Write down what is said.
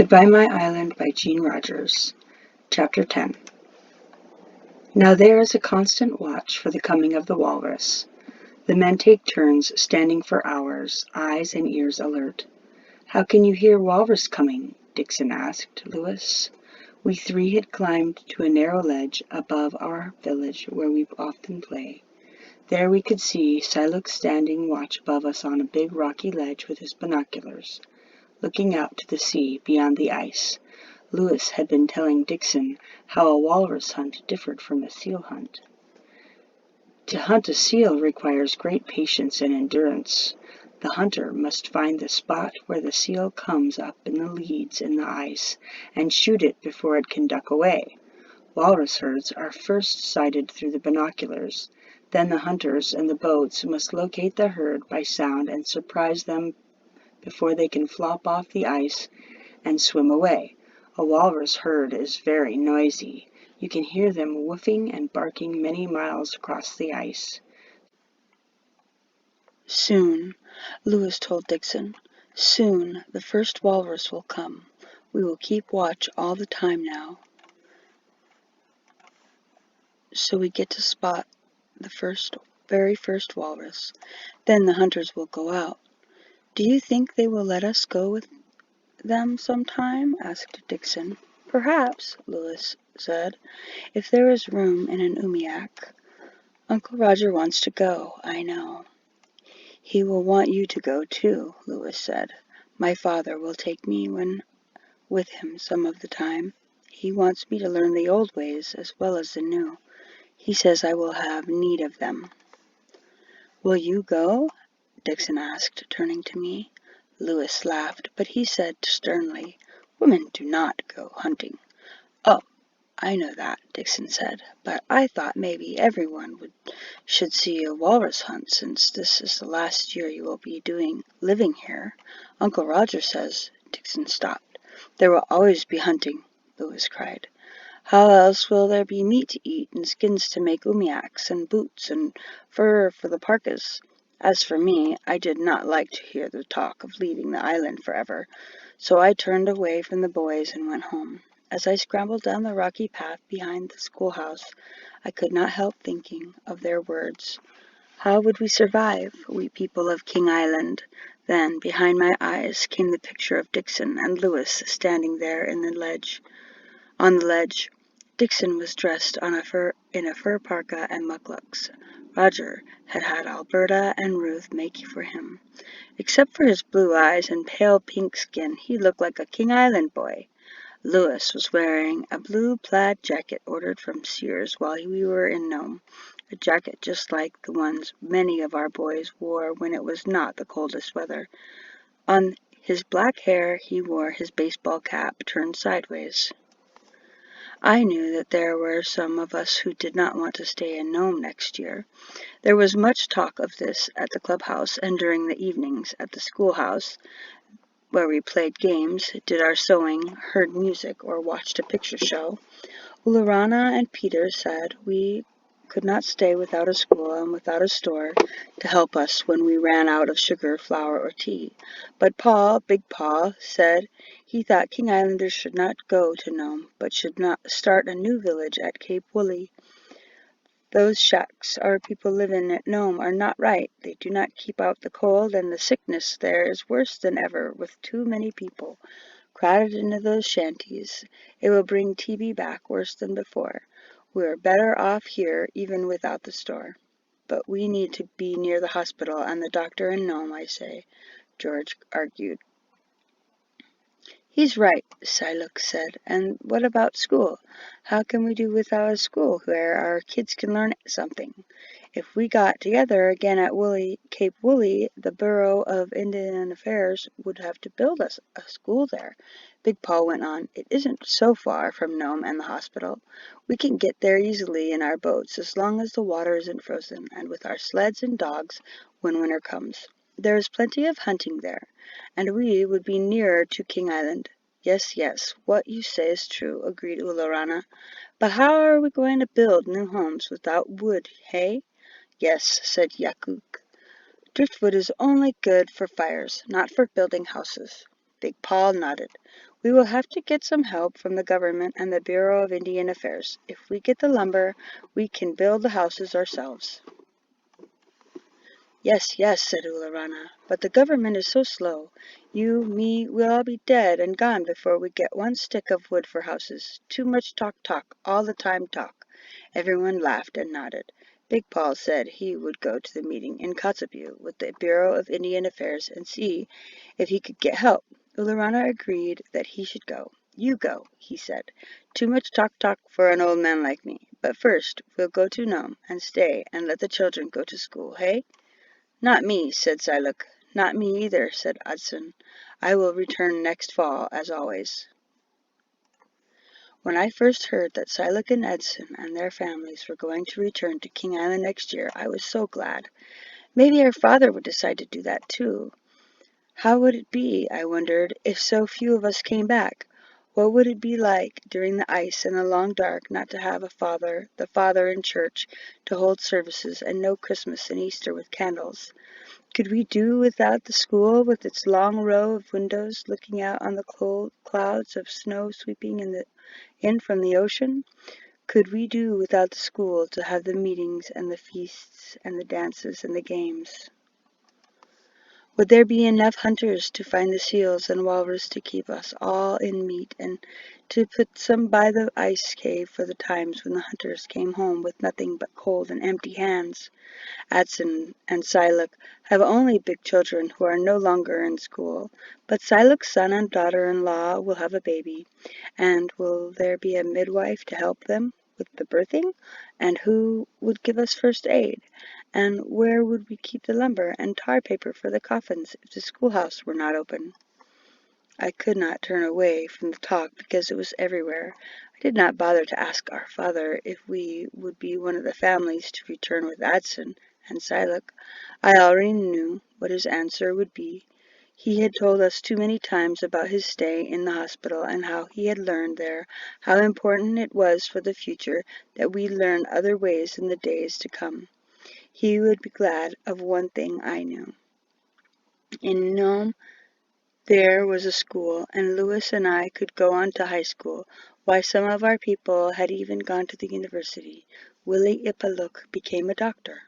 Goodbye My Island by Jean Rogers. Chapter 10. Now there is a constant watch for the coming of the walrus. The men take turns standing for hours, eyes and ears alert. "How can you hear walrus coming?" Dixon asked Lewis. We three had climbed to a narrow ledge above our village where we often play. There we could see Siluk standing watch above us on a big rocky ledge with his binoculars, looking out to the sea beyond the ice. Lewis had been telling Dixon how a walrus hunt differed from a seal hunt. To hunt a seal requires great patience and endurance. The hunter must find the spot where the seal comes up in the leads in the ice and shoot it before it can duck away. Walrus herds are first sighted through the binoculars. Then the hunters and the boats must locate the herd by sound and surprise them before they can flop off the ice and swim away. A walrus herd is very noisy. You can hear them woofing and barking many miles across the ice. "Soon," Lewis told Dixon. "Soon the first walrus will come. We will keep watch all the time now, so we get to spot the very first walrus. Then the hunters will go out." "Do you think they will let us go with them sometime?" asked Dixon. "Perhaps," Lewis said, "if there is room in an umiak. Uncle Roger wants to go, I know." "He will want you to go too," Lewis said. "My father will take me with him some of the time. He wants me to learn the old ways as well as the new. He says I will have need of them." "Will you go?" Dixon asked, turning to me. Lewis laughed, but he said sternly, "Women do not go hunting." "Oh, I know that," Dixon said, "but I thought maybe everyone should see a walrus hunt since this is the last year you will be living here. Uncle Roger says—" Dixon stopped. "There will always be hunting," Lewis cried. "How else will there be meat to eat and skins to make umiaks and boots and fur for the parkas? As for me, I did not like to hear the talk of leaving the island forever, so I turned away from the boys and went home. As I scrambled down the rocky path behind the schoolhouse, I could not help thinking of their words. How would we survive, we people of King Island? Then, behind my eyes, came the picture of Dixon and Lewis standing there on the ledge. Dixon was dressed in a fur parka and mukluks. Roger had had Alberta and Ruth make for him. Except for his blue eyes and pale pink skin, he looked like a King Island boy. Lewis was wearing a blue plaid jacket ordered from Sears while we were in Nome, a jacket just like the ones many of our boys wore when it was not the coldest weather. On his black hair he wore his baseball cap turned sideways. I knew that there were some of us who did not want to stay in Nome next year. There was much talk of this at the clubhouse and during the evenings at the schoolhouse, where we played games, did our sewing, heard music, or watched a picture show. Ularana and Peter said we could not stay without a school and without a store to help us when we ran out of sugar, flour, or tea. But Paul, Big Paul, said he thought King Islanders should not go to Nome, but should not start a new village at Cape Woolly. Those shacks our people live in at Nome are not right. They do not keep out the cold, and the sickness there is worse than ever with too many people crowded into those shanties. It will bring TB back worse than before. We are better off here even without the store. But we need to be near the hospital and the doctor in Nome, I say, George argued. "He's right," Siluk said. "And what about school? How can we do without a school where our kids can learn something? If we got together again at Cape Woolly, the Bureau of Indian Affairs would have to build us a school there." Big Paul went on. "It isn't so far from Nome and the hospital. We can get there easily in our boats as long as the water isn't frozen, and with our sleds and dogs when winter comes. There is plenty of hunting there, and we would be nearer to King Island." Yes, what you say is true," agreed Ularana. "But how are we going to build new homes without wood, hey?" "Yes," said Yakuk. "Driftwood is only good for fires, not for building houses." Big Paul nodded. We will have to get some help from the government and the Bureau of Indian Affairs. If we get the lumber, we can build the houses ourselves. Yes, yes, said Ularana, but the government is so slow. You, me, we'll all be dead and gone before we get one stick of wood for houses. Too much talk, talk, all the time talk. Everyone laughed and nodded. Big Paul said he would go to the meeting in Kotzebue with the Bureau of Indian Affairs and see if he could get help. Ularana agreed that he should go. You go, he said. Too much talk, talk for an old man like me. But first, we'll go to Nome and stay and let the children go to school, hey? Not me, said Siluk. Not me either, said Edson. I will return next fall, as always. When I first heard that Siluk and Edson and their families were going to return to King Island next year, I was so glad. Maybe our father would decide to do that too. How would it be, I wondered, if so few of us came back? What would it be like during the ice and the long dark not to have the father in church to hold services, and no Christmas and Easter with candles? Could we do without the school with its long row of windows looking out on the cold clouds of snow sweeping in from the ocean? Could we do without the school to have the meetings and the feasts and the dances and the games? Would there be enough hunters to find the seals and walrus to keep us all in meat, and to put some by the ice cave for the times when the hunters came home with nothing but cold and empty hands? Adson and Siluk have only big children who are no longer in school, but Siluk's son and daughter-in-law will have a baby, and will there be a midwife to help them with the birthing? And who would give us first aid? And where would we keep the lumber and tar paper for the coffins if the schoolhouse were not open? I could not turn away from the talk because it was everywhere. I did not bother to ask our father if we would be one of the families to return with Adson and Siluk. I already knew what his answer would be. He had told us too many times about his stay in the hospital and how he had learned there how important it was for the future that we learn other ways in the days to come. He would be glad of one thing I knew. In Nome there was a school, and Louis and I could go on to high school. Why, some of our people had even gone to the university. Willie Ipaluk became a doctor.